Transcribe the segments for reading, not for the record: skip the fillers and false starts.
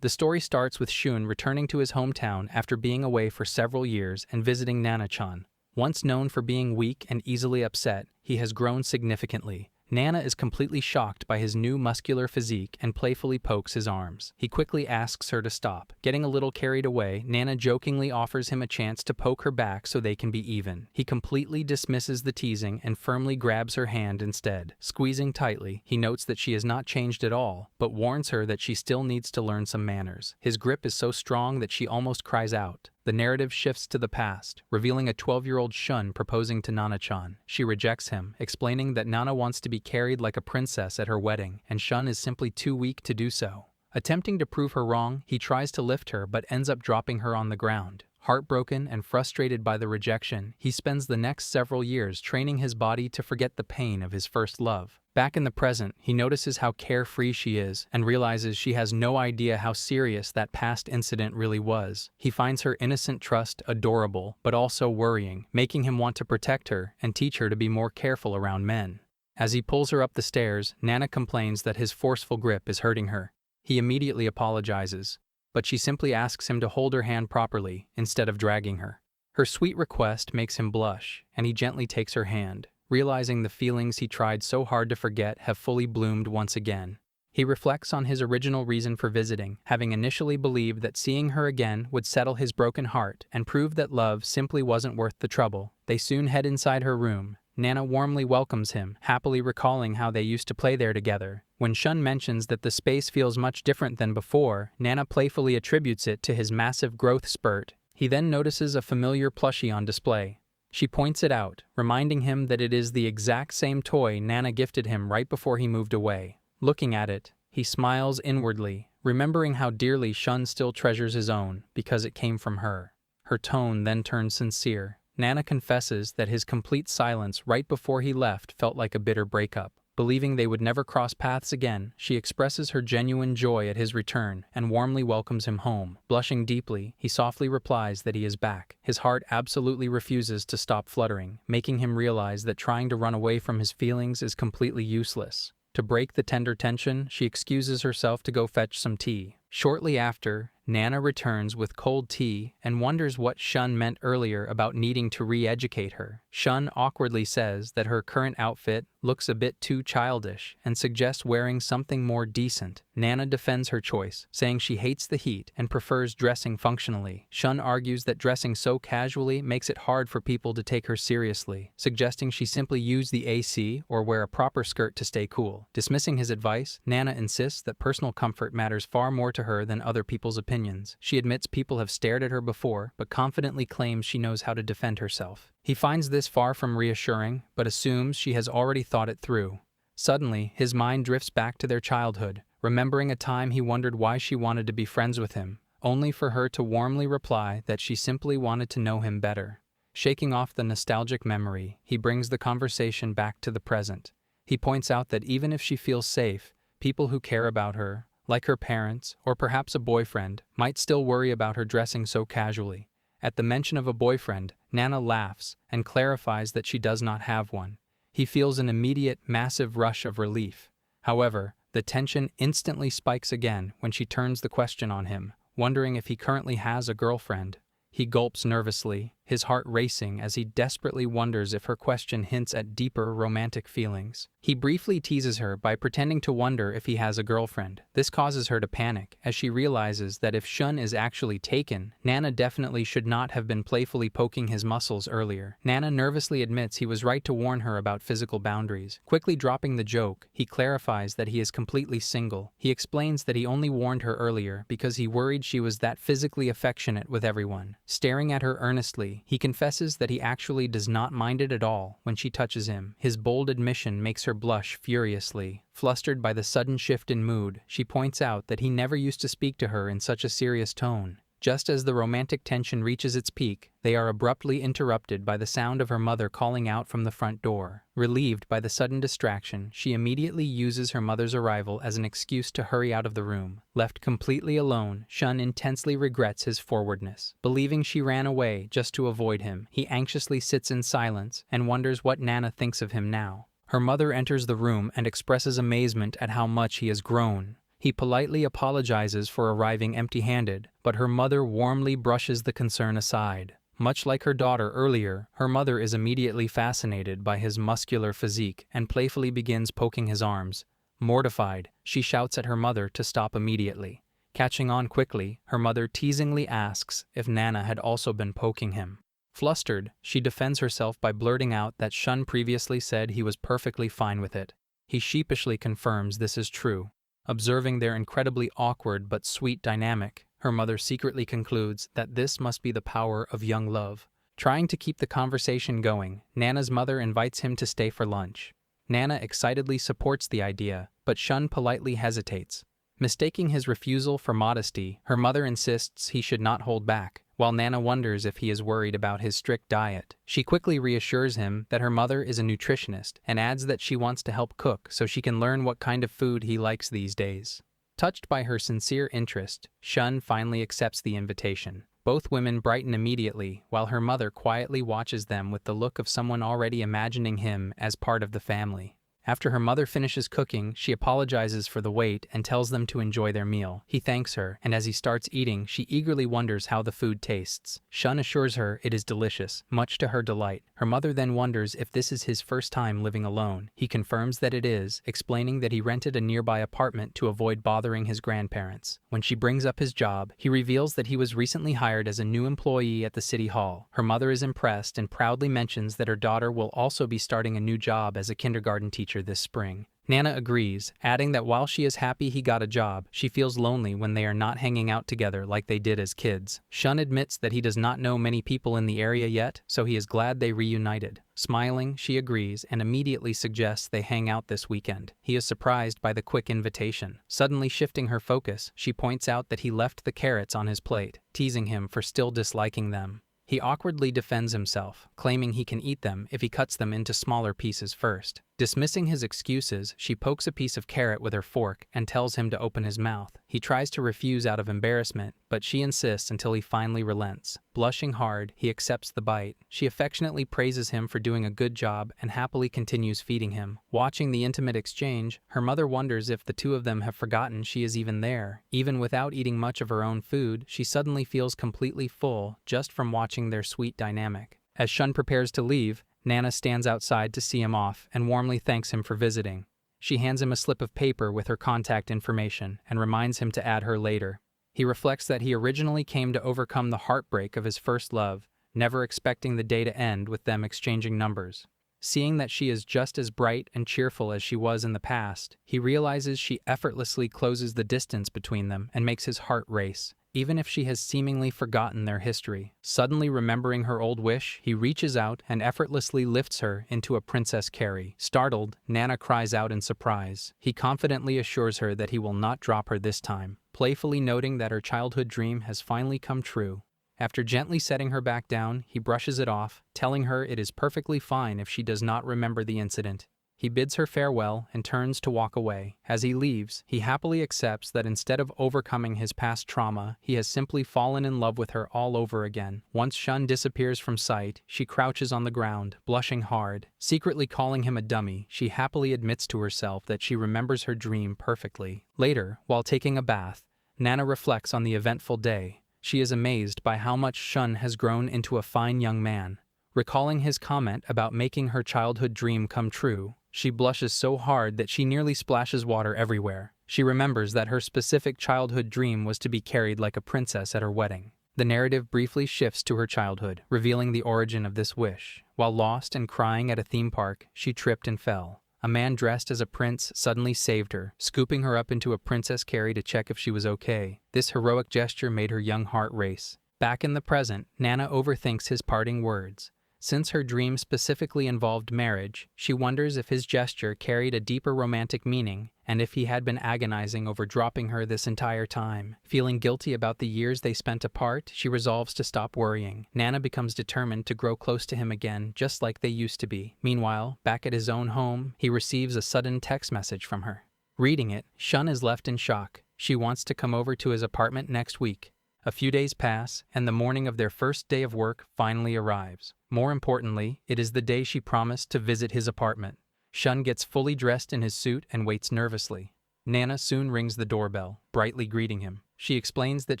The story starts with Shun returning to his hometown after being away for several years and visiting Nana-chan. Once known for being weak and easily upset, he has grown significantly. Nana is completely shocked by his new muscular physique and playfully pokes his arms. He quickly asks her to stop. Getting a little carried away, Nana jokingly offers him a chance to poke her back so they can be even. He completely dismisses the teasing and firmly grabs her hand instead. Squeezing tightly, he notes that she has not changed at all, but warns her that she still needs to learn some manners. His grip is so strong that she almost cries out. The narrative shifts to the past, revealing a 12-year-old Shun proposing to Nana-chan. She rejects him, explaining that Nana wants to be carried like a princess at her wedding, and Shun is simply too weak to do so. Attempting to prove her wrong, he tries to lift her but ends up dropping her on the ground. Heartbroken and frustrated by the rejection, he spends the next several years training his body to forget the pain of his first love. Back in the present, he notices how carefree she is and realizes she has no idea how serious that past incident really was. He finds her innocent trust adorable, but also worrying, making him want to protect her and teach her to be more careful around men. As he pulls her up the stairs, Nana complains that his forceful grip is hurting her. He immediately apologizes, but she simply asks him to hold her hand properly instead of dragging her. Her sweet request makes him blush, and he gently takes her hand, realizing the feelings he tried so hard to forget have fully bloomed once again. He reflects on his original reason for visiting, having initially believed that seeing her again would settle his broken heart and prove that love simply wasn't worth the trouble. They soon head inside her room. Nana warmly welcomes him, happily recalling how they used to play there together. When Shun mentions that the space feels much different than before, Nana playfully attributes it to his massive growth spurt. He then notices a familiar plushie on display. She points it out, reminding him that it is the exact same toy Nana gifted him right before he moved away. Looking at it, he smiles inwardly, remembering how dearly Shun still treasures his own because it came from her. Her tone then turns sincere. Nana confesses that his complete silence right before he left felt like a bitter breakup. Believing they would never cross paths again, she expresses her genuine joy at his return and warmly welcomes him home. Blushing deeply, he softly replies that he is back. His heart absolutely refuses to stop fluttering, making him realize that trying to run away from his feelings is completely useless. To break the tender tension, she excuses herself to go fetch some tea. Shortly after, Nana returns with cold tea and wonders what Shun meant earlier about needing to re-educate her. Shun awkwardly says that her current outfit looks a bit too childish and suggests wearing something more decent. Nana defends her choice, saying she hates the heat and prefers dressing functionally. Shun argues that dressing so casually makes it hard for people to take her seriously, suggesting she simply use the AC or wear a proper skirt to stay cool. Dismissing his advice, Nana insists that personal comfort matters far more to her than other people's opinions. She admits people have stared at her before, but confidently claims she knows how to defend herself. He finds this far from reassuring, but assumes she has already thought it through. Suddenly, his mind drifts back to their childhood, remembering a time he wondered why she wanted to be friends with him, only for her to warmly reply that she simply wanted to know him better. Shaking off the nostalgic memory, he brings the conversation back to the present. He points out that even if she feels safe, people who care about her, like her parents or perhaps a boyfriend, might still worry about her dressing so casually. At the mention of a boyfriend, Nana laughs and clarifies that she does not have one. He feels an immediate, massive rush of relief. However, the tension instantly spikes again when she turns the question on him, wondering if he currently has a girlfriend. He gulps nervously, his heart racing as he desperately wonders if her question hints at deeper romantic feelings. He briefly teases her by pretending to wonder if he has a girlfriend. This causes her to panic, as she realizes that if Shun is actually taken, Nana definitely should not have been playfully poking his muscles earlier. Nana nervously admits he was right to warn her about physical boundaries. Quickly dropping the joke, he clarifies that he is completely single. He explains that he only warned her earlier because he worried she was that physically affectionate with everyone. Staring at her earnestly, he confesses that he actually does not mind it at all when she touches him. His bold admission makes her blush furiously. Flustered by the sudden shift in mood, she points out that he never used to speak to her in such a serious tone. Just as the romantic tension reaches its peak, they are abruptly interrupted by the sound of her mother calling out from the front door. Relieved by the sudden distraction, she immediately uses her mother's arrival as an excuse to hurry out of the room. Left completely alone, Shun intensely regrets his forwardness. Believing she ran away just to avoid him, he anxiously sits in silence and wonders what Nana thinks of him now. Her mother enters the room and expresses amazement at how much he has grown. He politely apologizes for arriving empty-handed, but her mother warmly brushes the concern aside. Much like her daughter earlier, her mother is immediately fascinated by his muscular physique and playfully begins poking his arms. Mortified, she shouts at her mother to stop immediately. Catching on quickly, her mother teasingly asks if Nana had also been poking him. Flustered, she defends herself by blurting out that Shun previously said he was perfectly fine with it. He sheepishly confirms this is true. Observing their incredibly awkward but sweet dynamic, her mother secretly concludes that this must be the power of young love. Trying to keep the conversation going, Nana's mother invites him to stay for lunch. Nana excitedly supports the idea, but Shun politely hesitates. Mistaking his refusal for modesty, her mother insists he should not hold back. While Nana wonders if he is worried about his strict diet, she quickly reassures him that her mother is a nutritionist and adds that she wants to help cook so she can learn what kind of food he likes these days. Touched by her sincere interest, Shun finally accepts the invitation. Both women brighten immediately, while her mother quietly watches them with the look of someone already imagining him as part of the family. After her mother finishes cooking, she apologizes for the wait and tells them to enjoy their meal. He thanks her, and as he starts eating, she eagerly wonders how the food tastes. Shun assures her it is delicious, much to her delight. Her mother then wonders if this is his first time living alone. He confirms that it is, explaining that he rented a nearby apartment to avoid bothering his grandparents. When she brings up his job, he reveals that he was recently hired as a new employee at the city hall. Her mother is impressed and proudly mentions that her daughter will also be starting a new job as a kindergarten teacher this spring. Nana agrees, adding that while she is happy he got a job, she feels lonely when they are not hanging out together like they did as kids. Shun admits that he does not know many people in the area yet, so he is glad they reunited. Smiling, she agrees and immediately suggests they hang out this weekend. He is surprised by the quick invitation. Suddenly shifting her focus, she points out that he left the carrots on his plate, teasing him for still disliking them. He awkwardly defends himself, claiming he can eat them if he cuts them into smaller pieces first. Dismissing his excuses, she pokes a piece of carrot with her fork and tells him to open his mouth. He tries to refuse out of embarrassment, but she insists until he finally relents. Blushing hard, he accepts the bite. She affectionately praises him for doing a good job and happily continues feeding him. Watching the intimate exchange, her mother wonders if the two of them have forgotten she is even there. Even without eating much of her own food, she suddenly feels completely full just from watching their sweet dynamic. As Shun prepares to leave, Nana stands outside to see him off and warmly thanks him for visiting. She hands him a slip of paper with her contact information and reminds him to add her later. He reflects that he originally came to overcome the heartbreak of his first love, never expecting the day to end with them exchanging numbers. Seeing that she is just as bright and cheerful as she was in the past, he realizes she effortlessly closes the distance between them and makes his heart race, even if she has seemingly forgotten their history. Suddenly remembering her old wish, he reaches out and effortlessly lifts her into a Princess Carrie. Startled, Nana cries out in surprise. He confidently assures her that he will not drop her this time, playfully noting that her childhood dream has finally come true. After gently setting her back down, he brushes it off, telling her it is perfectly fine if she does not remember the incident. He bids her farewell and turns to walk away. As he leaves, he happily accepts that instead of overcoming his past trauma, he has simply fallen in love with her all over again. Once Shun disappears from sight, she crouches on the ground, blushing hard. Secretly calling him a dummy, she happily admits to herself that she remembers her dream perfectly. Later, while taking a bath, Nana reflects on the eventful day. She is amazed by how much Shun has grown into a fine young man. Recalling his comment about making her childhood dream come true, she blushes so hard that she nearly splashes water everywhere. She remembers that her specific childhood dream was to be carried like a princess at her wedding. The narrative briefly shifts to her childhood, revealing the origin of this wish. While lost and crying at a theme park, she tripped and fell. A man dressed as a prince suddenly saved her, scooping her up into a Princess Carrie to check if she was okay. This heroic gesture made her young heart race. Back in the present, Nana overthinks his parting words. Since her dream specifically involved marriage, she wonders if his gesture carried a deeper romantic meaning and if he had been agonizing over dropping her this entire time. Feeling guilty about the years they spent apart, she resolves to stop worrying. Nana becomes determined to grow close to him again, just like they used to be. Meanwhile, back at his own home, he receives a sudden text message from her. Reading it, Shun is left in shock. She wants to come over to his apartment next week. A few days pass, and the morning of their first day of work finally arrives. More importantly, it is the day she promised to visit his apartment. Shun gets fully dressed in his suit and waits nervously. Nana soon rings the doorbell, brightly greeting him. She explains that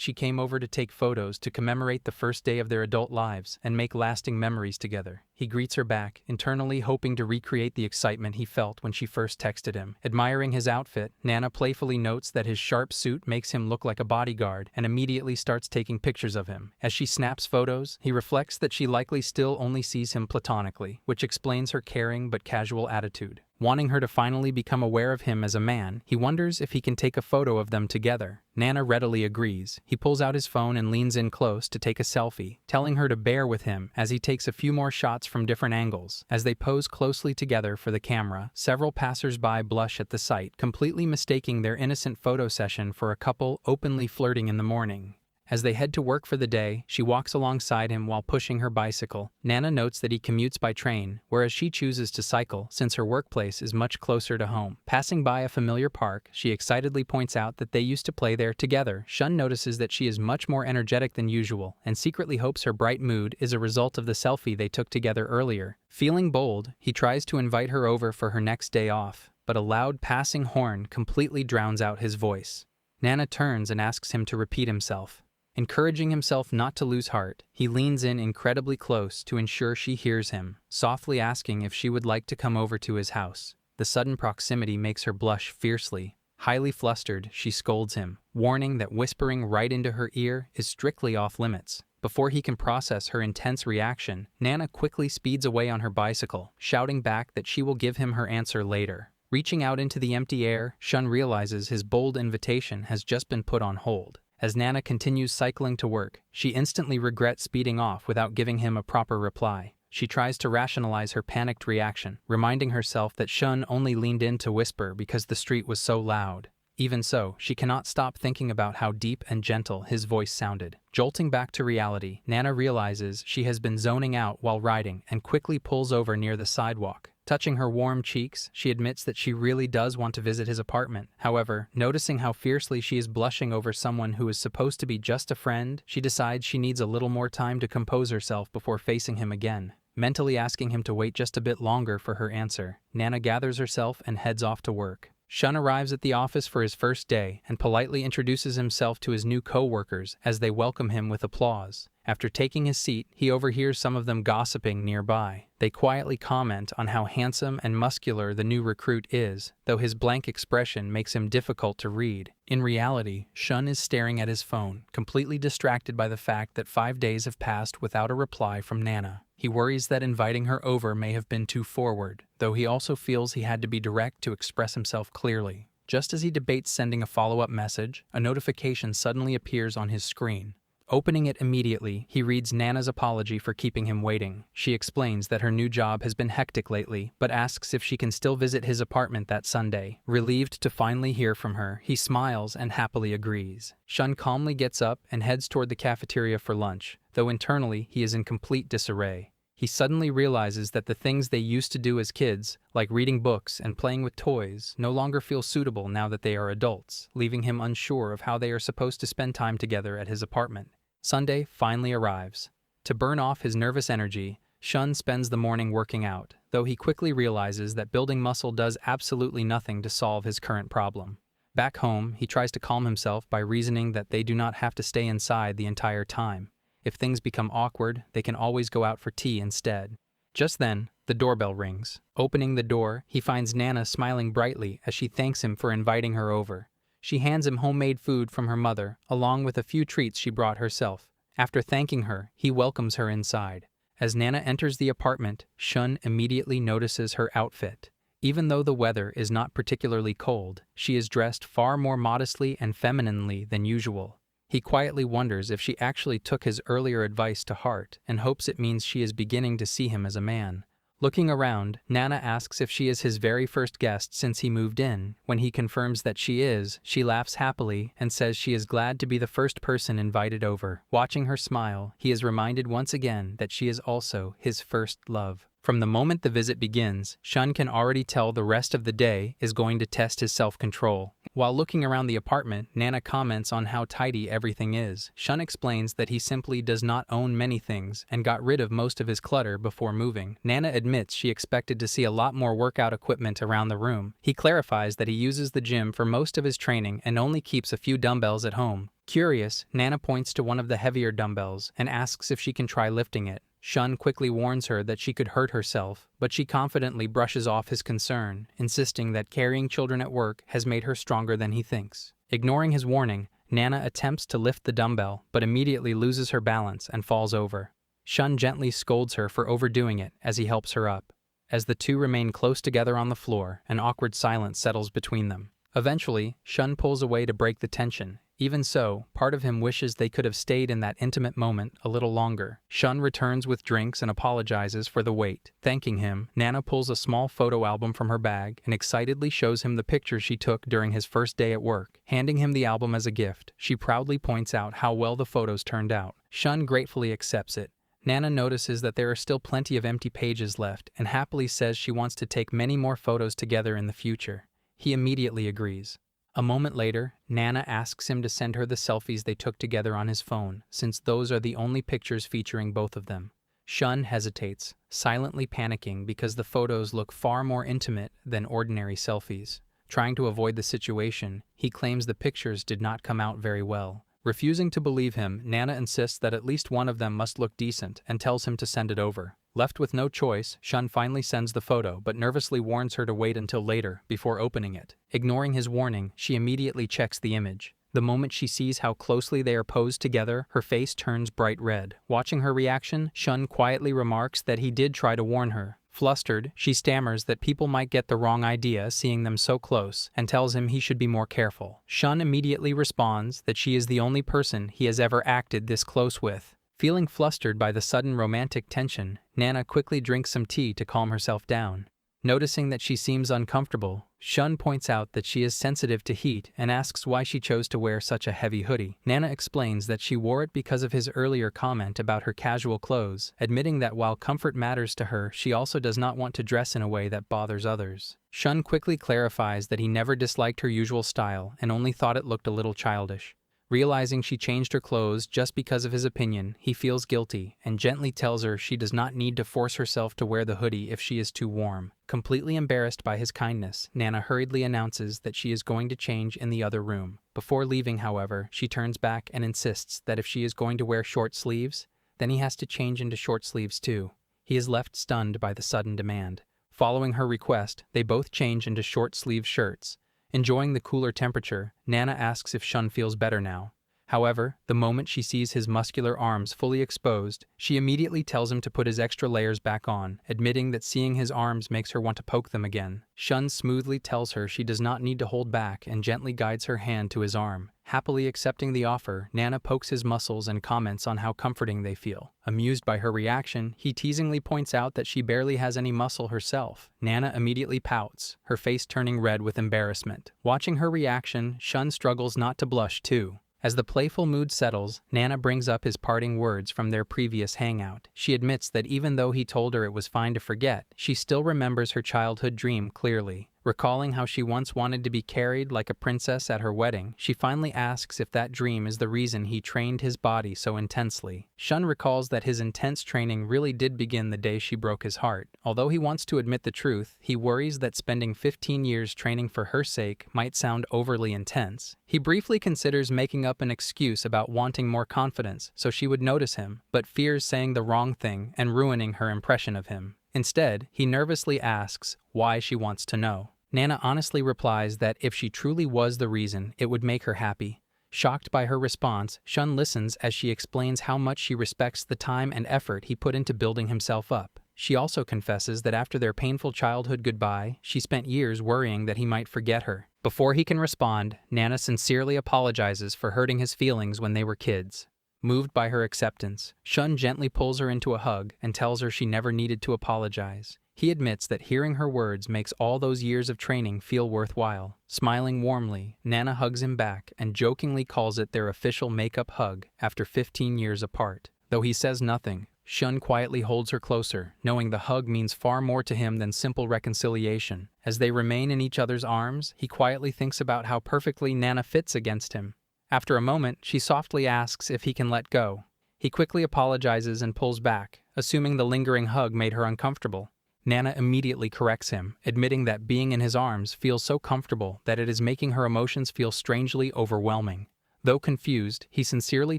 she came over to take photos to commemorate the first day of their adult lives and make lasting memories together. He greets her back, internally hoping to recreate the excitement he felt when she first texted him. Admiring his outfit, Nana playfully notes that his sharp suit makes him look like a bodyguard and immediately starts taking pictures of him. As she snaps photos, he reflects that she likely still only sees him platonically, which explains her caring but casual attitude. Wanting her to finally become aware of him as a man, he wonders if he can take a photo of them together. Nana readily agrees. He pulls out his phone and leans in close to take a selfie, telling her to bear with him as he takes a few more shots from different angles. As they pose closely together for the camera, several passers-by blush at the sight, completely mistaking their innocent photo session for a couple openly flirting in the morning. As they head to work for the day, she walks alongside him while pushing her bicycle. Nana notes that he commutes by train, whereas she chooses to cycle since her workplace is much closer to home. Passing by a familiar park, she excitedly points out that they used to play there together. Shun notices that she is much more energetic than usual and secretly hopes her bright mood is a result of the selfie they took together earlier. Feeling bold, he tries to invite her over for her next day off, but a loud passing horn completely drowns out his voice. Nana turns and asks him to repeat himself. Encouraging himself not to lose heart, he leans in incredibly close to ensure she hears him, softly asking if she would like to come over to his house. The sudden proximity makes her blush fiercely. Highly flustered, she scolds him, warning that whispering right into her ear is strictly off limits. Before he can process her intense reaction, Nana quickly speeds away on her bicycle, shouting back that she will give him her answer later. Reaching out into the empty air, Shun realizes his bold invitation has just been put on hold. As Nana continues cycling to work, she instantly regrets speeding off without giving him a proper reply. She tries to rationalize her panicked reaction, reminding herself that Shun only leaned in to whisper because the street was so loud. Even so, she cannot stop thinking about how deep and gentle his voice sounded. Jolting back to reality, Nana realizes she has been zoning out while riding and quickly pulls over near the sidewalk. Touching her warm cheeks, she admits that she really does want to visit his apartment. However, noticing how fiercely she is blushing over someone who is supposed to be just a friend, she decides she needs a little more time to compose herself before facing him again. Mentally asking him to wait just a bit longer for her answer, Nana gathers herself and heads off to work. Shun arrives at the office for his first day and politely introduces himself to his new co-workers as they welcome him with applause. After taking his seat, he overhears some of them gossiping nearby. They quietly comment on how handsome and muscular the new recruit is, though his blank expression makes him difficult to read. In reality, Shun is staring at his phone, completely distracted by the fact that 5 days have passed without a reply from Nana. He worries that inviting her over may have been too forward, though he also feels he had to be direct to express himself clearly. Just as he debates sending a follow-up message, a notification suddenly appears on his screen. Opening it immediately, he reads Nana's apology for keeping him waiting. She explains that her new job has been hectic lately, but asks if she can still visit his apartment that Sunday. Relieved to finally hear from her, he smiles and happily agrees. Shun calmly gets up and heads toward the cafeteria for lunch, though internally he is in complete disarray. He suddenly realizes that the things they used to do as kids, like reading books and playing with toys, no longer feel suitable now that they are adults, leaving him unsure of how they are supposed to spend time together at his apartment. Sunday finally arrives. To burn off his nervous energy, Shun spends the morning working out, though he quickly realizes that building muscle does absolutely nothing to solve his current problem. Back home, he tries to calm himself by reasoning that they do not have to stay inside the entire time. If things become awkward, they can always go out for tea instead. Just then, the doorbell rings. Opening the door, he finds Nana smiling brightly as she thanks him for inviting her over. She hands him homemade food from her mother, along with a few treats she brought herself. After thanking her, he welcomes her inside. As Nana enters the apartment, Shun immediately notices her outfit. Even though the weather is not particularly cold, she is dressed far more modestly and femininely than usual. He quietly wonders if she actually took his earlier advice to heart and hopes it means she is beginning to see him as a man. Looking around, Nana asks if she is his very first guest since he moved in. When he confirms that she is, she laughs happily and says she is glad to be the first person invited over. Watching her smile, he is reminded once again that she is also his first love. From the moment the visit begins, Shun can already tell the rest of the day is going to test his self-control. While looking around the apartment, Nana comments on how tidy everything is. Shun explains that he simply does not own many things and got rid of most of his clutter before moving. Nana admits she expected to see a lot more workout equipment around the room. He clarifies that he uses the gym for most of his training and only keeps a few dumbbells at home. Curious, Nana points to one of the heavier dumbbells and asks if she can try lifting it. Shun quickly warns her that she could hurt herself, but she confidently brushes off his concern, insisting that carrying children at work has made her stronger than he thinks. Ignoring his warning, Nana attempts to lift the dumbbell, but immediately loses her balance and falls over. Shun gently scolds her for overdoing it as he helps her up. As the two remain close together on the floor, an awkward silence settles between them. Eventually, Shun pulls away to break the tension. Even so, part of him wishes they could have stayed in that intimate moment a little longer. Shun returns with drinks and apologizes for the wait. Thanking him, Nana pulls a small photo album from her bag and excitedly shows him the pictures she took during his first day at work. Handing him the album as a gift, she proudly points out how well the photos turned out. Shun gratefully accepts it. Nana notices that there are still plenty of empty pages left and happily says she wants to take many more photos together in the future. He immediately agrees. A moment later, Nana asks him to send her the selfies they took together on his phone, since those are the only pictures featuring both of them. Shun hesitates, silently panicking because the photos look far more intimate than ordinary selfies. Trying to avoid the situation, he claims the pictures did not come out very well. Refusing to believe him, Nana insists that at least one of them must look decent and tells him to send it over. Left with no choice, Shun finally sends the photo but nervously warns her to wait until later before opening it. Ignoring his warning, she immediately checks the image. The moment she sees how closely they are posed together, her face turns bright red. Watching her reaction, Shun quietly remarks that he did try to warn her. Flustered, she stammers that people might get the wrong idea seeing them so close and tells him he should be more careful. Shun immediately responds that she is the only person he has ever acted this close with. Feeling flustered by the sudden romantic tension, Nana quickly drinks some tea to calm herself down. Noticing that she seems uncomfortable, Shun points out that she is sensitive to heat and asks why she chose to wear such a heavy hoodie. Nana explains that she wore it because of his earlier comment about her casual clothes, admitting that while comfort matters to her, she also does not want to dress in a way that bothers others. Shun quickly clarifies that he never disliked her usual style and only thought it looked a little childish. Realizing she changed her clothes just because of his opinion, he feels guilty and gently tells her she does not need to force herself to wear the hoodie if she is too warm. Completely embarrassed by his kindness, Nana hurriedly announces that she is going to change in the other room. Before leaving, however, she turns back and insists that if she is going to wear short sleeves, then he has to change into short sleeves too. He is left stunned by the sudden demand. Following her request, they both change into short-sleeved shirts. Enjoying the cooler temperature, Nana asks if Shun feels better now. However, the moment she sees his muscular arms fully exposed, she immediately tells him to put his extra layers back on, admitting that seeing his arms makes her want to poke them again. Shun smoothly tells her she does not need to hold back and gently guides her hand to his arm. Happily accepting the offer, Nana pokes his muscles and comments on how comforting they feel. Amused by her reaction, he teasingly points out that she barely has any muscle herself. Nana immediately pouts, her face turning red with embarrassment. Watching her reaction, Shun struggles not to blush too. As the playful mood settles, Nana brings up his parting words from their previous hangout. She admits that even though he told her it was fine to forget, she still remembers her childhood dream clearly. Recalling how she once wanted to be carried like a princess at her wedding, she finally asks if that dream is the reason he trained his body so intensely. Shun recalls that his intense training really did begin the day she broke his heart. Although he wants to admit the truth, he worries that spending 15 years training for her sake might sound overly intense. He briefly considers making up an excuse about wanting more confidence so she would notice him, but fears saying the wrong thing and ruining her impression of him. Instead, he nervously asks why she wants to know. Nana honestly replies that if she truly was the reason, it would make her happy. Shocked by her response, Shun listens as she explains how much she respects the time and effort he put into building himself up. She also confesses that after their painful childhood goodbye, she spent years worrying that he might forget her. Before he can respond, Nana sincerely apologizes for hurting his feelings when they were kids. Moved by her acceptance, Shun gently pulls her into a hug and tells her she never needed to apologize. He admits that hearing her words makes all those years of training feel worthwhile. Smiling warmly, Nana hugs him back and jokingly calls it their official make-up hug after 15 years apart. Though he says nothing, Shun quietly holds her closer, knowing the hug means far more to him than simple reconciliation. As they remain in each other's arms, he quietly thinks about how perfectly Nana fits against him. After a moment, she softly asks if he can let go. He quickly apologizes and pulls back, assuming the lingering hug made her uncomfortable. Nana immediately corrects him, admitting that being in his arms feels so comfortable that it is making her emotions feel strangely overwhelming. Though confused, he sincerely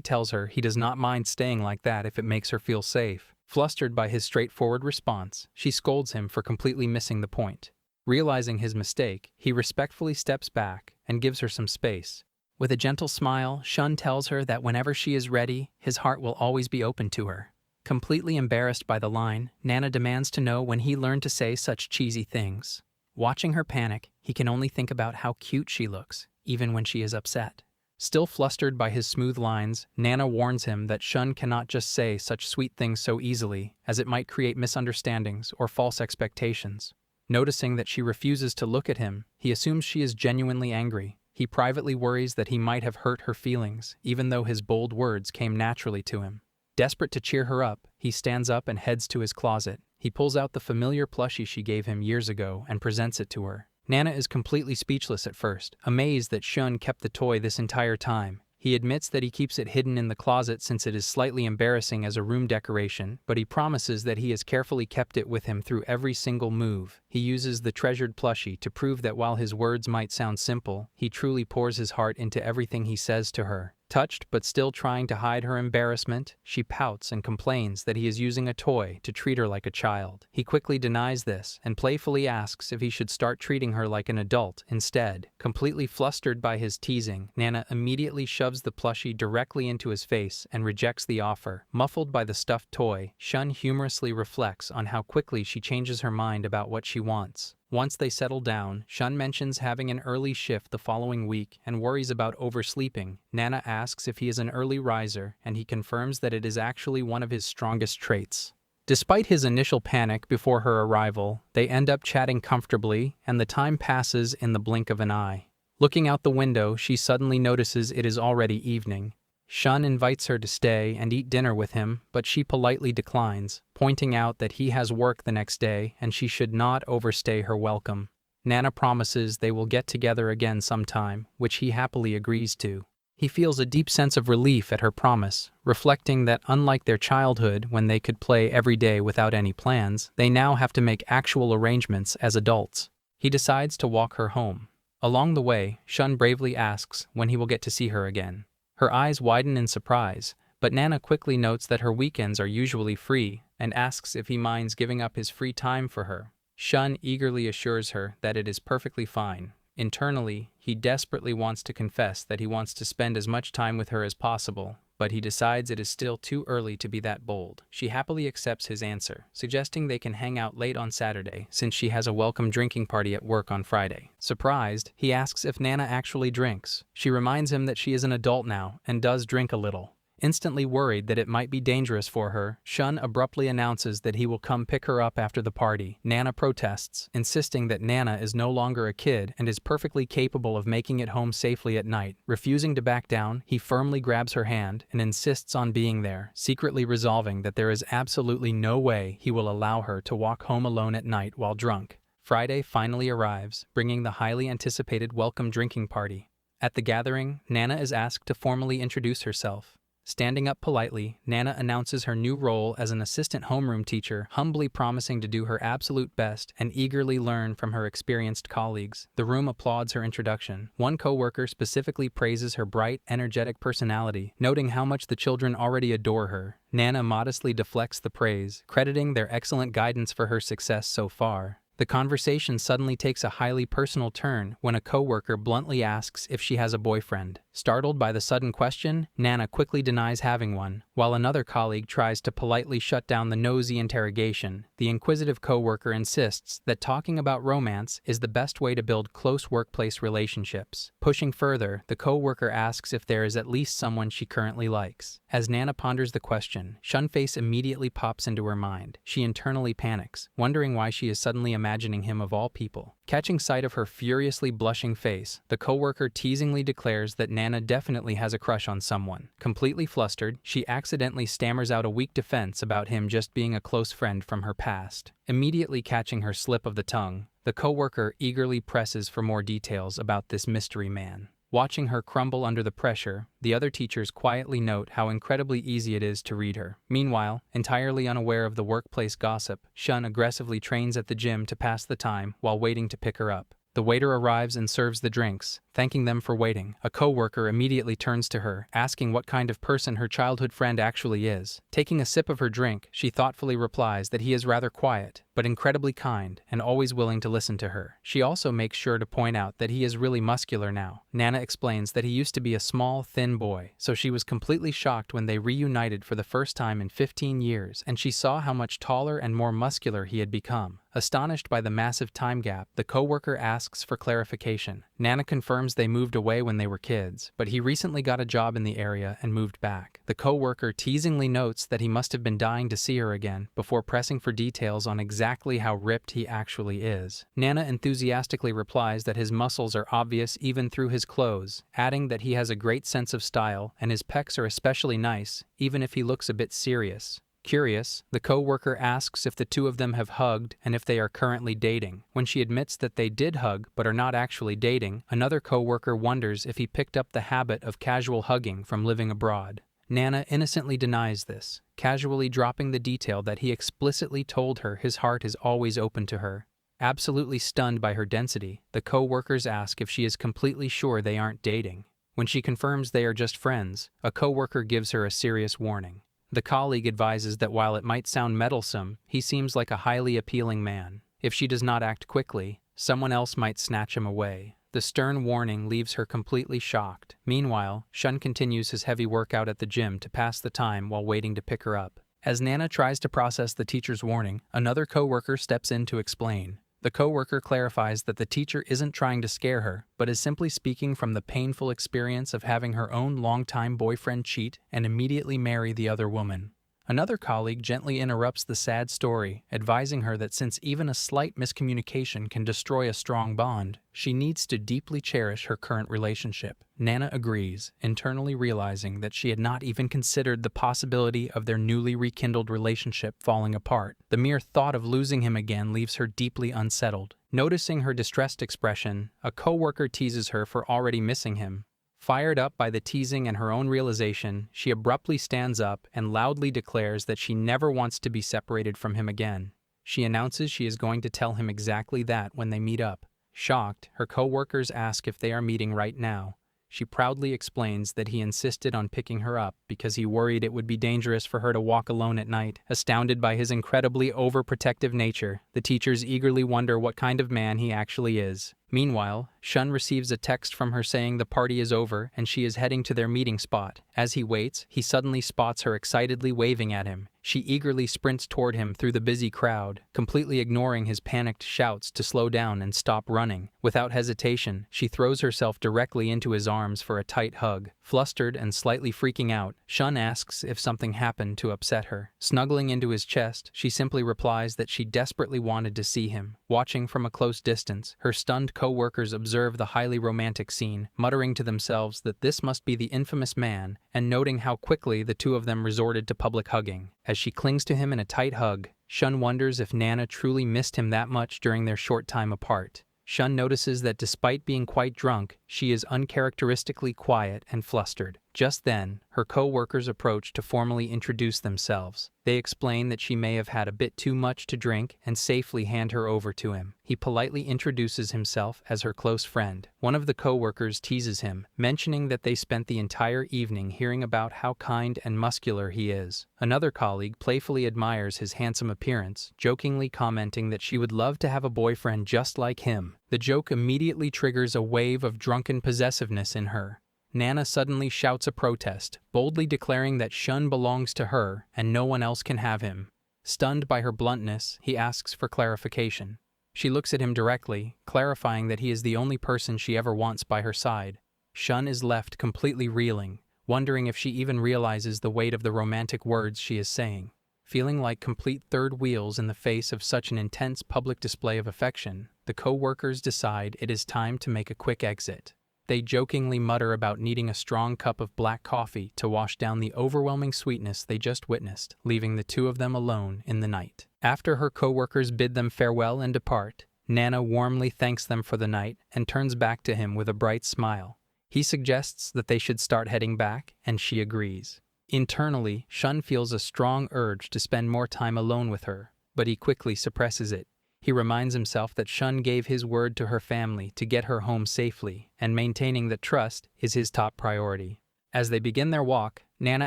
tells her he does not mind staying like that if it makes her feel safe. Flustered by his straightforward response, she scolds him for completely missing the point. Realizing his mistake, he respectfully steps back and gives her some space. With a gentle smile, Shun tells her that whenever she is ready, his heart will always be open to her. Completely embarrassed by the line, Nana demands to know when he learned to say such cheesy things. Watching her panic, he can only think about how cute she looks, even when she is upset. Still flustered by his smooth lines, Nana warns him that Shun cannot just say such sweet things so easily, as it might create misunderstandings or false expectations. Noticing that she refuses to look at him, he assumes she is genuinely angry. He privately worries that he might have hurt her feelings, even though his bold words came naturally to him. Desperate to cheer her up, he stands up and heads to his closet. He pulls out the familiar plushie she gave him years ago and presents it to her. Nana is completely speechless at first, amazed that Shun kept the toy this entire time. He admits that he keeps it hidden in the closet since it is slightly embarrassing as a room decoration, but he promises that he has carefully kept it with him through every single move. He uses the treasured plushie to prove that while his words might sound simple, he truly pours his heart into everything he says to her. Touched but still trying to hide her embarrassment, she pouts and complains that he is using a toy to treat her like a child. He quickly denies this and playfully asks if he should start treating her like an adult instead. Completely flustered by his teasing, Nana immediately shoves the plushie directly into his face and rejects the offer. Muffled by the stuffed toy, Shun humorously reflects on how quickly she changes her mind about what she wants. Once they settle down, Shun mentions having an early shift the following week and worries about oversleeping. Nana asks if he is an early riser, and he confirms that it is actually one of his strongest traits. Despite his initial panic before her arrival, they end up chatting comfortably, and the time passes in the blink of an eye. Looking out the window, she suddenly notices it is already evening. Shun invites her to stay and eat dinner with him, but she politely declines, pointing out that he has work the next day and she should not overstay her welcome. Nana promises they will get together again sometime, which he happily agrees to. He feels a deep sense of relief at her promise, reflecting that unlike their childhood when they could play every day without any plans, they now have to make actual arrangements as adults. He decides to walk her home. Along the way, Shun bravely asks when he will get to see her again. Her eyes widen in surprise, but Nana quickly notes that her weekends are usually free and asks if he minds giving up his free time for her. Shun eagerly assures her that it is perfectly fine. Internally, he desperately wants to confess that he wants to spend as much time with her as possible, but he decides it is still too early to be that bold. She happily accepts his answer, suggesting they can hang out late on Saturday since she has a welcome drinking party at work on Friday. Surprised, he asks if Nana actually drinks. She reminds him that she is an adult now and does drink a little. Instantly worried that it might be dangerous for her, Shun abruptly announces that he will come pick her up after the party. Nana protests, insisting that Nana is no longer a kid and is perfectly capable of making it home safely at night. Refusing to back down, he firmly grabs her hand and insists on being there, secretly resolving that there is absolutely no way he will allow her to walk home alone at night while drunk. Friday finally arrives, bringing the highly anticipated welcome drinking party. At the gathering, Nana is asked to formally introduce herself. Standing up politely, Nana announces her new role as an assistant homeroom teacher, humbly promising to do her absolute best and eagerly learn from her experienced colleagues. The room applauds her introduction. One coworker specifically praises her bright, energetic personality, noting how much the children already adore her. Nana modestly deflects the praise, crediting their excellent guidance for her success so far. The conversation suddenly takes a highly personal turn when a coworker bluntly asks if she has a boyfriend. Startled by the sudden question, Nana quickly denies having one, while another colleague tries to politely shut down the nosy interrogation. The inquisitive coworker insists that talking about romance is the best way to build close workplace relationships. Pushing further, the coworker asks if there is at least someone she currently likes. As Nana ponders the question, Shunface immediately pops into her mind. She internally panics, wondering why she is suddenly imagining imagining him of all people. Catching sight of her furiously blushing face, the coworker teasingly declares that Nana definitely has a crush on someone. Completely flustered, she accidentally stammers out a weak defense about him just being a close friend from her past. Immediately catching her slip of the tongue, the coworker eagerly presses for more details about this mystery man. Watching her crumble under the pressure, the other teachers quietly note how incredibly easy it is to read her. Meanwhile, entirely unaware of the workplace gossip, Shun aggressively trains at the gym to pass the time while waiting to pick her up. The waiter arrives and serves the drinks, thanking them for waiting. A coworker immediately turns to her, asking what kind of person her childhood friend actually is. Taking a sip of her drink, she thoughtfully replies that he is rather quiet, but incredibly kind and always willing to listen to her. She also makes sure to point out that he is really muscular now. Nana explains that he used to be a small, thin boy, so she was completely shocked when they reunited for the first time in 15 years, and she saw how much taller and more muscular he had become. Astonished by the massive time gap, the coworker asks for clarification. Nana confirms they moved away when they were kids, but he recently got a job in the area and moved back. The coworker teasingly notes that he must have been dying to see her again before pressing for details on exactly how ripped he actually is. Nana enthusiastically replies that his muscles are obvious even through his clothes, adding that he has a great sense of style and his pecs are especially nice, even if he looks a bit serious. Curious, the co-worker asks if the two of them have hugged and if they are currently dating. When she admits that they did hug but are not actually dating, another co-worker wonders if he picked up the habit of casual hugging from living abroad. Nana innocently denies this, casually dropping the detail that he explicitly told her his heart is always open to her. Absolutely stunned by her density, the co-workers ask if she is completely sure they aren't dating. When she confirms they are just friends, a co-worker gives her a serious warning. The colleague advises that while it might sound meddlesome, he seems like a highly appealing man. If she does not act quickly, someone else might snatch him away. The stern warning leaves her completely shocked. Meanwhile, Shun continues his heavy workout at the gym to pass the time while waiting to pick her up. As Nana tries to process the teacher's warning, another coworker steps in to explain. The coworker clarifies that the teacher isn't trying to scare her, but is simply speaking from the painful experience of having her own longtime boyfriend cheat and immediately marry the other woman. Another colleague gently interrupts the sad story, advising her that since even a slight miscommunication can destroy a strong bond, she needs to deeply cherish her current relationship. Nana agrees, internally realizing that she had not even considered the possibility of their newly rekindled relationship falling apart. The mere thought of losing him again leaves her deeply unsettled. Noticing her distressed expression, a coworker teases her for already missing him. Fired up by the teasing and her own realization, she abruptly stands up and loudly declares that she never wants to be separated from him again. She announces she is going to tell him exactly that when they meet up. Shocked, her co-workers ask if they are meeting right now. She proudly explains that he insisted on picking her up because he worried it would be dangerous for her to walk alone at night. Astounded by his incredibly overprotective nature, the teachers eagerly wonder what kind of man he actually is. Meanwhile, Shun receives a text from her saying the party is over and she is heading to their meeting spot. As he waits, he suddenly spots her excitedly waving at him. She eagerly sprints toward him through the busy crowd, completely ignoring his panicked shouts to slow down and stop running. Without hesitation, she throws herself directly into his arms for a tight hug. Flustered and slightly freaking out, Shun asks if something happened to upset her. Snuggling into his chest, she simply replies that she desperately wanted to see him. Watching from a close distance, her stunned co-workers observe the highly romantic scene, muttering to themselves that this must be the infamous man, and noting how quickly the two of them resorted to public hugging. As she clings to him in a tight hug, Shun wonders if Nana truly missed him that much during their short time apart. Shun notices that despite being quite drunk, she is uncharacteristically quiet and flustered. Just then, her co-workers approach to formally introduce themselves. They explain that she may have had a bit too much to drink and safely hand her over to him. He politely introduces himself as her close friend. One of the co-workers teases him, mentioning that they spent the entire evening hearing about how kind and muscular he is. Another colleague playfully admires his handsome appearance, jokingly commenting that she would love to have a boyfriend just like him. The joke immediately triggers a wave of drunken possessiveness in her. Nana suddenly shouts a protest, boldly declaring that Shun belongs to her and no one else can have him. Stunned by her bluntness, he asks for clarification. She looks at him directly, clarifying that he is the only person she ever wants by her side. Shun is left completely reeling, wondering if she even realizes the weight of the romantic words she is saying. Feeling like complete third wheels in the face of such an intense public display of affection, the co-workers decide it is time to make a quick exit. They jokingly mutter about needing a strong cup of black coffee to wash down the overwhelming sweetness they just witnessed, leaving the two of them alone in the night. After her co-workers bid them farewell and depart, Nana warmly thanks them for the night and turns back to him with a bright smile. He suggests that they should start heading back, and she agrees. Internally, Shun feels a strong urge to spend more time alone with her, but he quickly suppresses it. He reminds himself that Shun gave his word to her family to get her home safely, and maintaining that trust is his top priority. As they begin their walk, Nana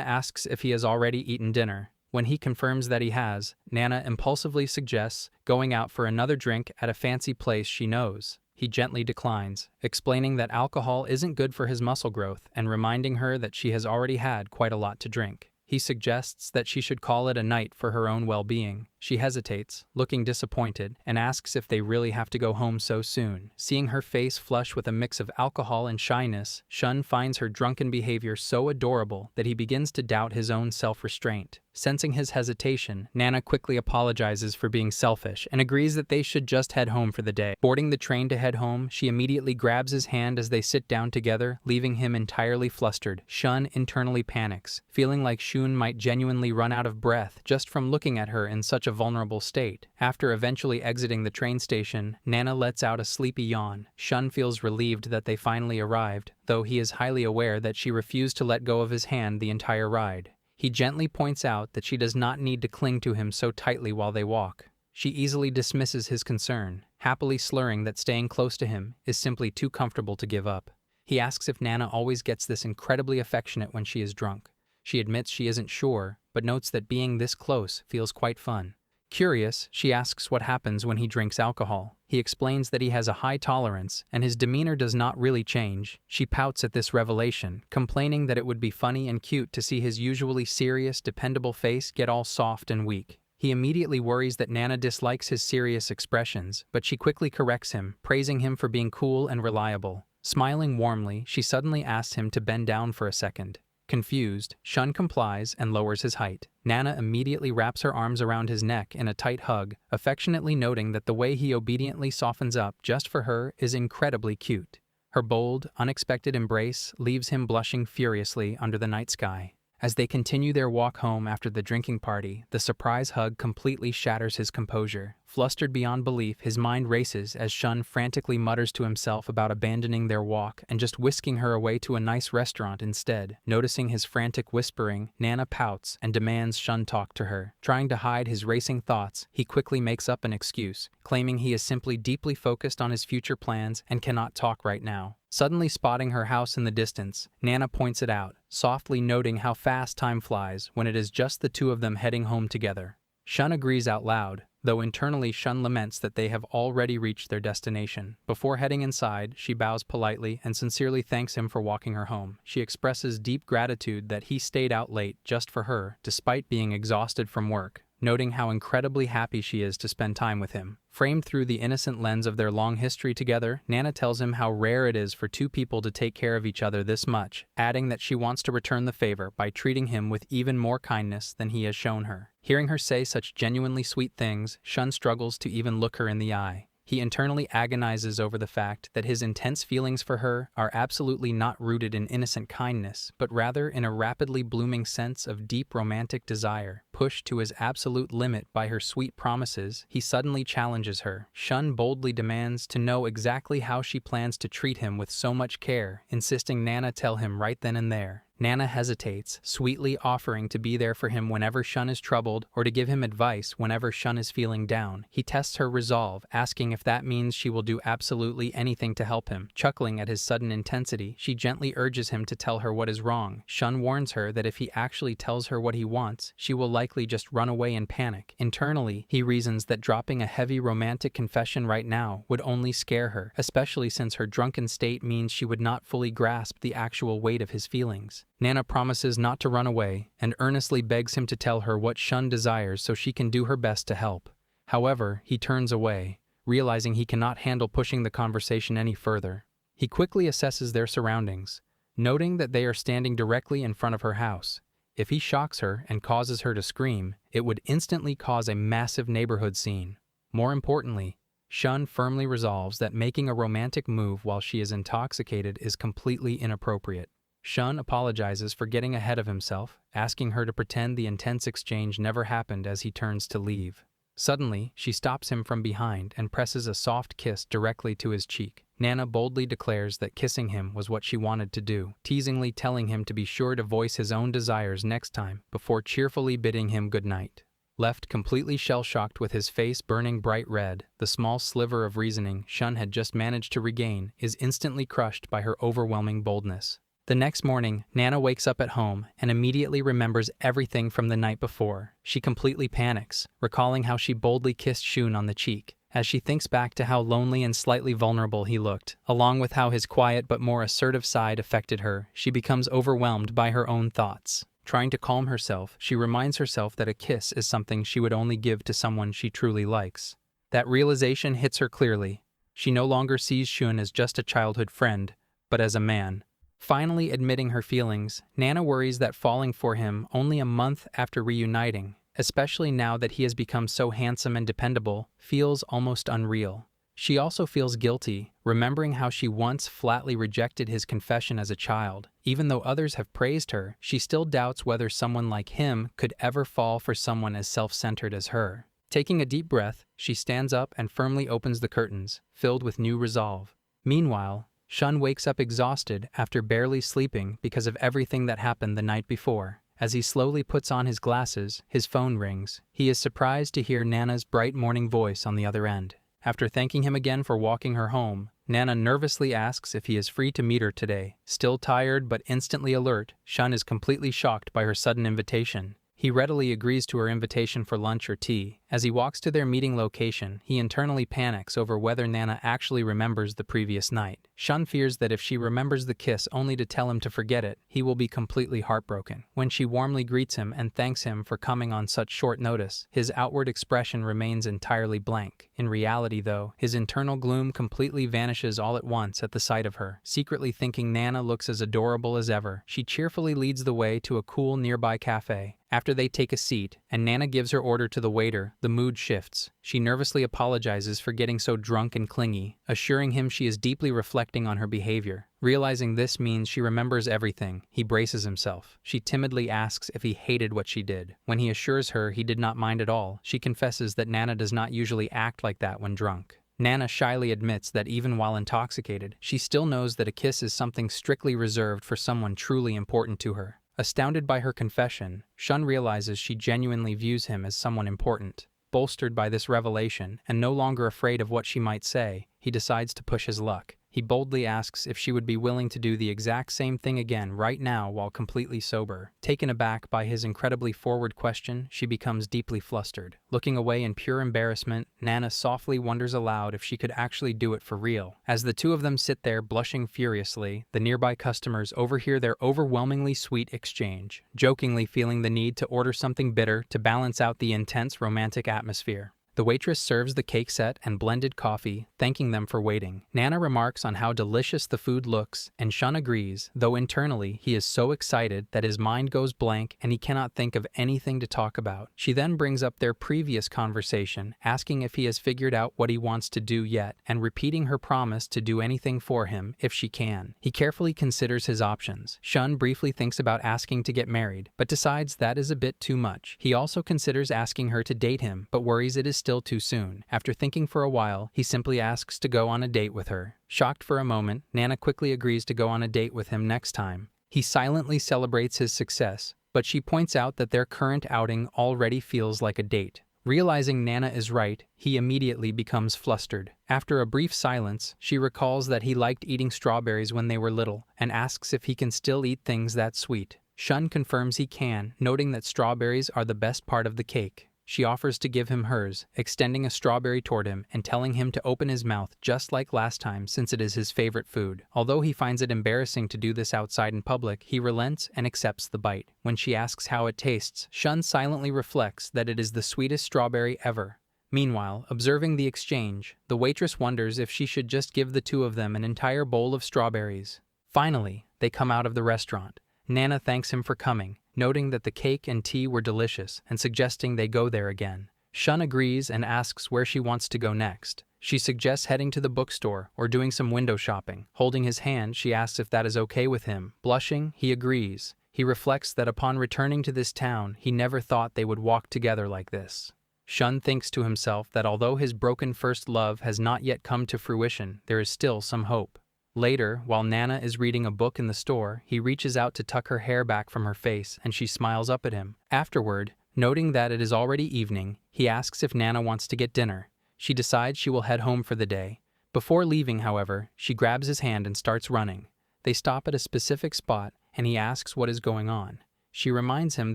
asks if he has already eaten dinner. When he confirms that he has, Nana impulsively suggests going out for another drink at a fancy place she knows. He gently declines, explaining that alcohol isn't good for his muscle growth and reminding her that she has already had quite a lot to drink. He suggests that she should call it a night for her own well-being. She hesitates, looking disappointed, and asks if they really have to go home so soon. Seeing her face flush with a mix of alcohol and shyness, Shun finds her drunken behavior so adorable that he begins to doubt his own self-restraint. Sensing his hesitation, Nana quickly apologizes for being selfish and agrees that they should just head home for the day. Boarding the train to head home, she immediately grabs his hand as they sit down together, leaving him entirely flustered. Shun internally panics, feeling like Shun might genuinely run out of breath just from looking at her in such a vulnerable state. After eventually exiting the train station, Nana lets out a sleepy yawn. Shun feels relieved that they finally arrived, though he is highly aware that she refused to let go of his hand the entire ride. He gently points out that she does not need to cling to him so tightly while they walk. She easily dismisses his concern, happily slurring that staying close to him is simply too comfortable to give up. He asks if Nana always gets this incredibly affectionate when she is drunk. She admits she isn't sure, but notes that being this close feels quite fun. Curious, she asks what happens when he drinks alcohol. He explains that he has a high tolerance, and his demeanor does not really change. She pouts at this revelation, complaining that it would be funny and cute to see his usually serious, dependable face get all soft and weak. He immediately worries that Nana dislikes his serious expressions, but she quickly corrects him, praising him for being cool and reliable. Smiling warmly, she suddenly asks him to bend down for a second. Confused, Shun complies and lowers his height. Nana immediately wraps her arms around his neck in a tight hug, affectionately noting that the way he obediently softens up just for her is incredibly cute. Her bold, unexpected embrace leaves him blushing furiously under the night sky. As they continue their walk home after the drinking party, the surprise hug completely shatters his composure. Flustered beyond belief, his mind races as Shun frantically mutters to himself about abandoning their walk and just whisking her away to a nice restaurant instead. Noticing his frantic whispering, Nana pouts and demands Shun talk to her. Trying to hide his racing thoughts, he quickly makes up an excuse, claiming he is simply deeply focused on his future plans and cannot talk right now. Suddenly spotting her house in the distance, Nana points it out, softly noting how fast time flies when it is just the two of them heading home together. Shun agrees out loud, though internally Shun laments that they have already reached their destination. Before heading inside, she bows politely and sincerely thanks him for walking her home. She expresses deep gratitude that he stayed out late just for her, despite being exhausted from work, noting how incredibly happy she is to spend time with him. Framed through the innocent lens of their long history together, Nana tells him how rare it is for two people to take care of each other this much, adding that she wants to return the favor by treating him with even more kindness than he has shown her. Hearing her say such genuinely sweet things, Shun struggles to even look her in the eye. He internally agonizes over the fact that his intense feelings for her are absolutely not rooted in innocent kindness, but rather in a rapidly blooming sense of deep romantic desire. Pushed to his absolute limit by her sweet promises, he suddenly challenges her. Shun boldly demands to know exactly how she plans to treat him with so much care, insisting Nana tell him right then and there. Nana hesitates, sweetly offering to be there for him whenever Shun is troubled or to give him advice whenever Shun is feeling down. He tests her resolve, asking if that means she will do absolutely anything to help him. Chuckling at his sudden intensity, she gently urges him to tell her what is wrong. Shun warns her that if he actually tells her what he wants, she will likely just run away in panic. Internally, he reasons that dropping a heavy romantic confession right now would only scare her, especially since her drunken state means she would not fully grasp the actual weight of his feelings. Nana promises not to run away and earnestly begs him to tell her what Shun desires so she can do her best to help. However, he turns away, realizing he cannot handle pushing the conversation any further. He quickly assesses their surroundings, noting that they are standing directly in front of her house. If he shocks her and causes her to scream, it would instantly cause a massive neighborhood scene. More importantly, Shun firmly resolves that making a romantic move while she is intoxicated is completely inappropriate. Shun apologizes for getting ahead of himself, asking her to pretend the intense exchange never happened as he turns to leave. Suddenly, she stops him from behind and presses a soft kiss directly to his cheek. Nana boldly declares that kissing him was what she wanted to do, teasingly telling him to be sure to voice his own desires next time before cheerfully bidding him goodnight. Left completely shell-shocked with his face burning bright red, the small sliver of reasoning Shun had just managed to regain is instantly crushed by her overwhelming boldness. The next morning, Nana wakes up at home and immediately remembers everything from the night before. She completely panics, recalling how she boldly kissed Shun on the cheek. As she thinks back to how lonely and slightly vulnerable he looked, along with how his quiet but more assertive side affected her, she becomes overwhelmed by her own thoughts. Trying to calm herself, she reminds herself that a kiss is something she would only give to someone she truly likes. That realization hits her clearly. She no longer sees Shun as just a childhood friend, but as a man. Finally admitting her feelings, Nana worries that falling for him only a month after reuniting, especially now that he has become so handsome and dependable, feels almost unreal. She also feels guilty, remembering how she once flatly rejected his confession as a child. Even though others have praised her, she still doubts whether someone like him could ever fall for someone as self-centered as her. Taking a deep breath, she stands up and firmly opens the curtains, filled with new resolve. Meanwhile, Shun wakes up exhausted after barely sleeping because of everything that happened the night before. As he slowly puts on his glasses, his phone rings. He is surprised to hear Nana's bright morning voice on the other end. After thanking him again for walking her home, Nana nervously asks if he is free to meet her today. Still tired but instantly alert, Shun is completely shocked by her sudden invitation. He readily agrees to her invitation for lunch or tea. As he walks to their meeting location, he internally panics over whether Nana actually remembers the previous night. Shun fears that if she remembers the kiss only to tell him to forget it, he will be completely heartbroken. When she warmly greets him and thanks him for coming on such short notice, his outward expression remains entirely blank. In reality, though, his internal gloom completely vanishes all at once at the sight of her. Secretly thinking Nana looks as adorable as ever, she cheerfully leads the way to a cool nearby cafe. After they take a seat, and Nana gives her order to the waiter, the mood shifts. She nervously apologizes for getting so drunk and clingy, assuring him she is deeply reflecting on her behavior. Realizing this means she remembers everything, he braces himself. She timidly asks if he hated what she did. When he assures her he did not mind at all, she confesses that Nana does not usually act like that when drunk. Nana shyly admits that even while intoxicated, she still knows that a kiss is something strictly reserved for someone truly important to her. Astounded by her confession, Shun realizes she genuinely views him as someone important. Bolstered by this revelation, and no longer afraid of what she might say, he decides to push his luck. He boldly asks if she would be willing to do the exact same thing again right now while completely sober. Taken aback by his incredibly forward question, she becomes deeply flustered. Looking away in pure embarrassment, Nana softly wonders aloud if she could actually do it for real. As the two of them sit there blushing furiously, the nearby customers overhear their overwhelmingly sweet exchange, jokingly feeling the need to order something bitter to balance out the intense romantic atmosphere. The waitress serves the cake set and blended coffee, thanking them for waiting. Nana remarks on how delicious the food looks, and Shun agrees, though internally he is so excited that his mind goes blank and he cannot think of anything to talk about. She then brings up their previous conversation, asking if he has figured out what he wants to do yet, and repeating her promise to do anything for him if she can. He carefully considers his options. Shun briefly thinks about asking to get married, but decides that is a bit too much. He also considers asking her to date him, but worries it is still too soon. After thinking for a while, he simply asks to go on a date with her. Shocked for a moment, Nana quickly agrees to go on a date with him next time. He silently celebrates his success, but she points out that their current outing already feels like a date. Realizing Nana is right, he immediately becomes flustered. After a brief silence, she recalls that he liked eating strawberries when they were little, and asks if he can still eat things that sweet. Shun confirms he can, noting that strawberries are the best part of the cake. She offers to give him hers, extending a strawberry toward him and telling him to open his mouth just like last time since it is his favorite food. Although he finds it embarrassing to do this outside in public, he relents and accepts the bite. When she asks how it tastes, Shun silently reflects that it is the sweetest strawberry ever. Meanwhile, observing the exchange, the waitress wonders if she should just give the two of them an entire bowl of strawberries. Finally, they come out of the restaurant. Nana thanks him for coming, noting that the cake and tea were delicious and suggesting they go there again. Shun agrees and asks where she wants to go next. She suggests heading to the bookstore or doing some window shopping. Holding his hand, she asks if that is okay with him. Blushing, he agrees. He reflects that upon returning to this town, he never thought they would walk together like this. Shun thinks to himself that although his broken first love has not yet come to fruition, there is still some hope. Later, while Nana is reading a book in the store, he reaches out to tuck her hair back from her face and she smiles up at him. Afterward, noting that it is already evening, he asks if Nana wants to get dinner. She decides she will head home for the day. Before leaving, however, she grabs his hand and starts running. They stop at a specific spot and he asks what is going on. She reminds him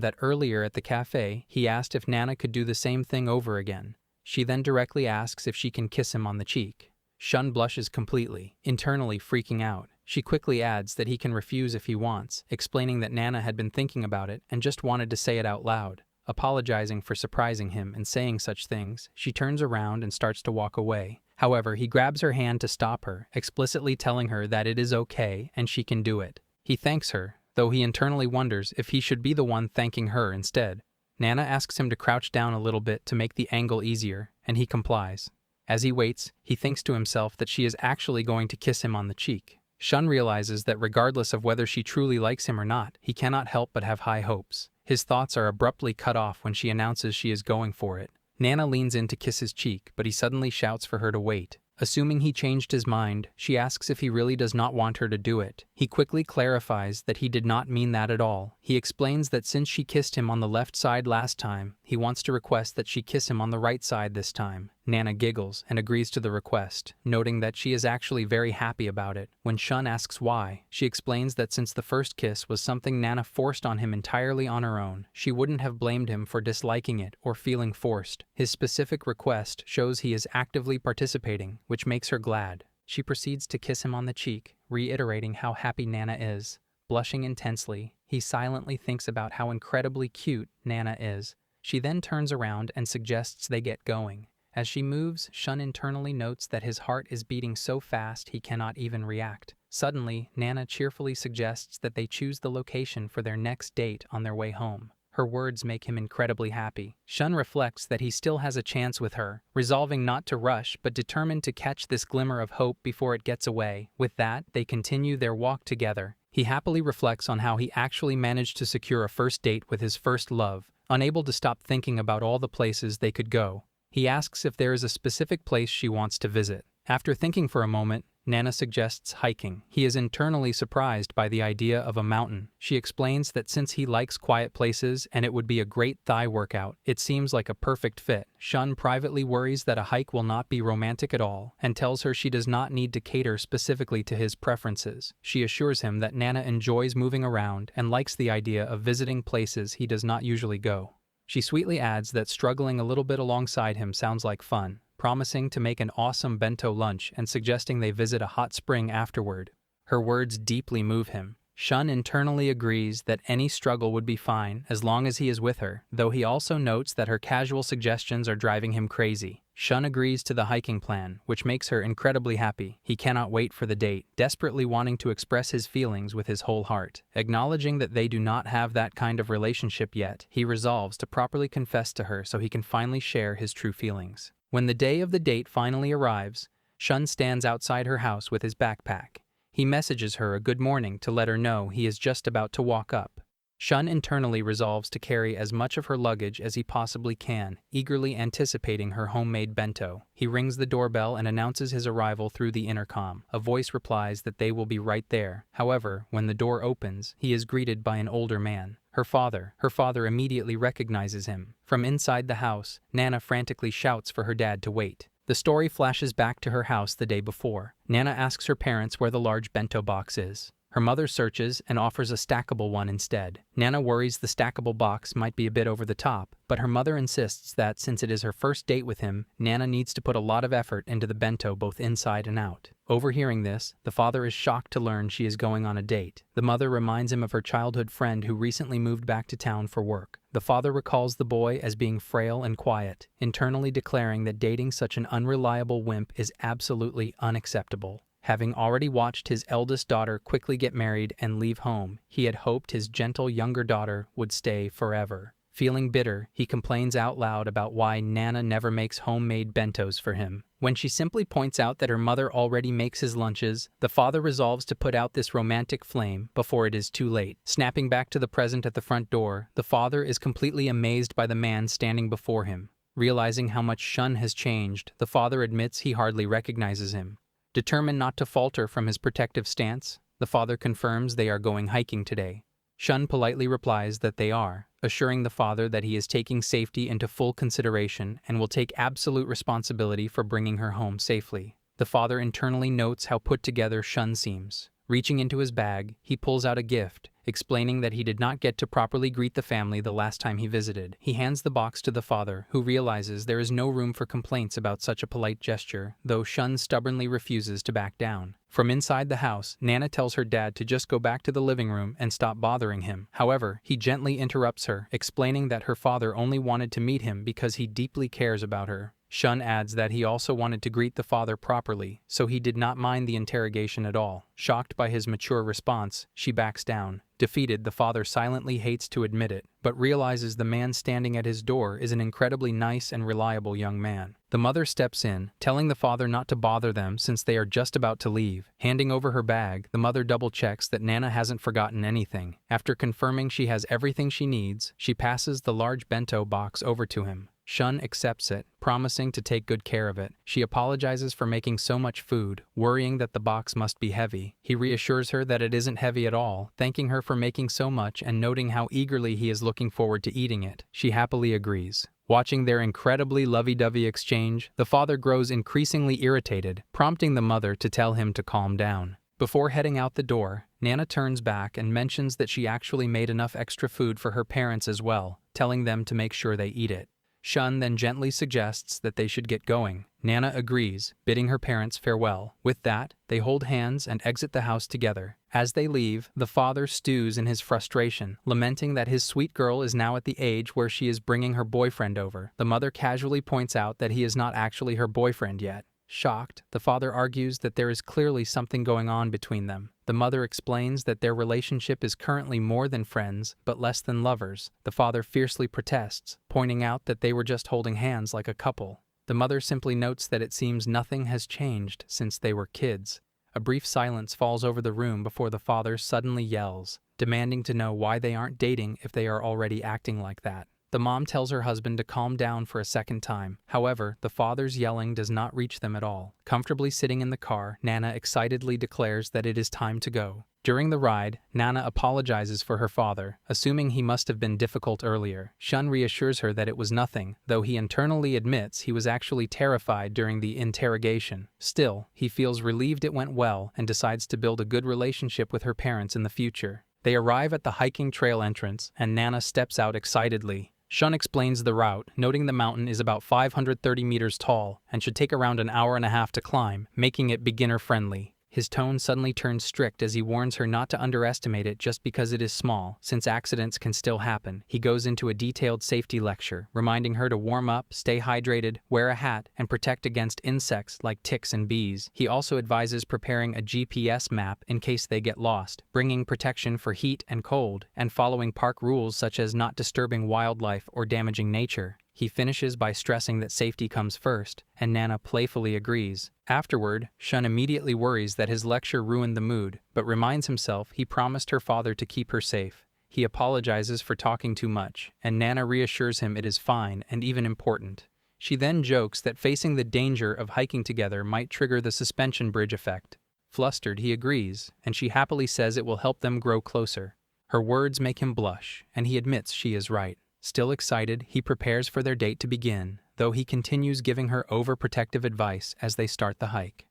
that earlier at the cafe, he asked if Nana could do the same thing over again. She then directly asks if she can kiss him on the cheek. Shun blushes completely, internally freaking out. She quickly adds that he can refuse if he wants, explaining that Nana had been thinking about it and just wanted to say it out loud. Apologizing for surprising him and saying such things, she turns around and starts to walk away. However, he grabs her hand to stop her, explicitly telling her that it is okay and she can do it. He thanks her, though he internally wonders if he should be the one thanking her instead. Nana asks him to crouch down a little bit to make the angle easier, and he complies. As he waits, he thinks to himself that she is actually going to kiss him on the cheek. Shun realizes that regardless of whether she truly likes him or not, he cannot help but have high hopes. His thoughts are abruptly cut off when she announces she is going for it. Nana leans in to kiss his cheek, but he suddenly shouts for her to wait. Assuming he changed his mind, she asks if he really does not want her to do it. He quickly clarifies that he did not mean that at all. He explains that since she kissed him on the left side last time, he wants to request that she kiss him on the right side this time. Nana giggles and agrees to the request, noting that she is actually very happy about it. When Shun asks why, she explains that since the first kiss was something Nana forced on him entirely on her own, she wouldn't have blamed him for disliking it or feeling forced. His specific request shows he is actively participating, which makes her glad. She proceeds to kiss him on the cheek, reiterating how happy Nana is. Blushing intensely, he silently thinks about how incredibly cute Nana is. She then turns around and suggests they get going. As she moves, Shun internally notes that his heart is beating so fast he cannot even react. Suddenly, Nana cheerfully suggests that they choose the location for their next date on their way home. Her words make him incredibly happy. Shun reflects that he still has a chance with her, resolving not to rush but determined to catch this glimmer of hope before it gets away. With that, they continue their walk together. He happily reflects on how he actually managed to secure a first date with his first love, unable to stop thinking about all the places they could go. He asks if there is a specific place she wants to visit. After thinking for a moment, Nana suggests hiking. He is internally surprised by the idea of a mountain. She explains that since he likes quiet places and it would be a great thigh workout, it seems like a perfect fit. Shun privately worries that a hike will not be romantic at all and tells her she does not need to cater specifically to his preferences. She assures him that Nana enjoys moving around and likes the idea of visiting places he does not usually go. She sweetly adds that struggling a little bit alongside him sounds like fun, promising to make an awesome bento lunch and suggesting they visit a hot spring afterward. Her words deeply move him. Shun internally agrees that any struggle would be fine as long as he is with her, though he also notes that her casual suggestions are driving him crazy. Shun agrees to the hiking plan, which makes her incredibly happy. He cannot wait for the date, desperately wanting to express his feelings with his whole heart. Acknowledging that they do not have that kind of relationship yet, he resolves to properly confess to her so he can finally share his true feelings. When the day of the date finally arrives, Shun stands outside her house with his backpack. He messages her a good morning to let her know he is just about to walk up. Shun internally resolves to carry as much of her luggage as he possibly can, eagerly anticipating her homemade bento. He rings the doorbell and announces his arrival through the intercom. A voice replies that they will be right there. However, when the door opens, he is greeted by an older man. Her father. Her father immediately recognizes him. From inside the house, Nana frantically shouts for her dad to wait. The story flashes back to her house the day before. Nana asks her parents where the large bento box is. Her mother searches and offers a stackable one instead. Nana worries the stackable box might be a bit over the top, but her mother insists that since it is her first date with him, Nana needs to put a lot of effort into the bento both inside and out. Overhearing this, the father is shocked to learn she is going on a date. The mother reminds him of her childhood friend who recently moved back to town for work. The father recalls the boy as being frail and quiet, internally declaring that dating such an unreliable wimp is absolutely unacceptable. Having already watched his eldest daughter quickly get married and leave home, he had hoped his gentle younger daughter would stay forever. Feeling bitter, he complains out loud about why Nana never makes homemade bentos for him. When she simply points out that her mother already makes his lunches, the father resolves to put out this romantic flame before it is too late. Snapping back to the present at the front door, the father is completely amazed by the man standing before him. Realizing how much Shun has changed, the father admits he hardly recognizes him. Determined not to falter from his protective stance, the father confirms they are going hiking today. Shun politely replies that they are, assuring the father that he is taking safety into full consideration and will take absolute responsibility for bringing her home safely. The father internally notes how put together Shun seems. Reaching into his bag, he pulls out a gift, explaining that he did not get to properly greet the family the last time he visited. He hands the box to the father, who realizes there is no room for complaints about such a polite gesture, though Shun stubbornly refuses to back down. From inside the house, Nana tells her dad to just go back to the living room and stop bothering him. However, he gently interrupts her, explaining that her father only wanted to meet him because he deeply cares about her. Shun adds that he also wanted to greet the father properly, so he did not mind the interrogation at all. Shocked by his mature response, she backs down. Defeated, the father silently hates to admit it, but realizes the man standing at his door is an incredibly nice and reliable young man. The mother steps in, telling the father not to bother them since they are just about to leave. Handing over her bag, the mother double-checks that Nana hasn't forgotten anything. After confirming she has everything she needs, she passes the large bento box over to him. Shun accepts it, promising to take good care of it. She apologizes for making so much food, worrying that the box must be heavy. He reassures her that it isn't heavy at all, thanking her for making so much and noting how eagerly he is looking forward to eating it. She happily agrees. Watching their incredibly lovey-dovey exchange, the father grows increasingly irritated, prompting the mother to tell him to calm down. Before heading out the door, Nana turns back and mentions that she actually made enough extra food for her parents as well, telling them to make sure they eat it. Shun then gently suggests that they should get going. Nana agrees, bidding her parents farewell. With that, they hold hands and exit the house together. As they leave, the father stews in his frustration, lamenting that his sweet girl is now at the age where she is bringing her boyfriend over. The mother casually points out that he is not actually her boyfriend yet. Shocked, the father argues that there is clearly something going on between them. The mother explains that their relationship is currently more than friends, but less than lovers. The father fiercely protests, pointing out that they were just holding hands like a couple. The mother simply notes that it seems nothing has changed since they were kids. A brief silence falls over the room before the father suddenly yells, demanding to know why they aren't dating if they are already acting like that. The mom tells her husband to calm down for a second time. However, the father's yelling does not reach them at all. Comfortably sitting in the car, Nana excitedly declares that it is time to go. During the ride, Nana apologizes for her father, assuming he must have been difficult earlier. Shun reassures her that it was nothing, though he internally admits he was actually terrified during the interrogation. Still, he feels relieved it went well and decides to build a good relationship with her parents in the future. They arrive at the hiking trail entrance, and Nana steps out excitedly. Shun explains the route, noting the mountain is about 530 meters tall and should take around an hour and a half to climb, making it beginner-friendly. His tone suddenly turns strict as he warns her not to underestimate it just because it is small, since accidents can still happen. He goes into a detailed safety lecture, reminding her to warm up, stay hydrated, wear a hat, and protect against insects like ticks and bees. He also advises preparing a GPS map in case they get lost, bringing protection for heat and cold, and following park rules such as not disturbing wildlife or damaging nature. He finishes by stressing that safety comes first, and Nana playfully agrees. Afterward, Shun immediately worries that his lecture ruined the mood, but reminds himself he promised her father to keep her safe. He apologizes for talking too much, and Nana reassures him it is fine and even important. She then jokes that facing the danger of hiking together might trigger the suspension bridge effect. Flustered, he agrees, and she happily says it will help them grow closer. Her words make him blush, and he admits she is right. Still excited, he prepares for their date to begin, though he continues giving her overprotective advice as they start the hike.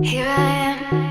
Here I am.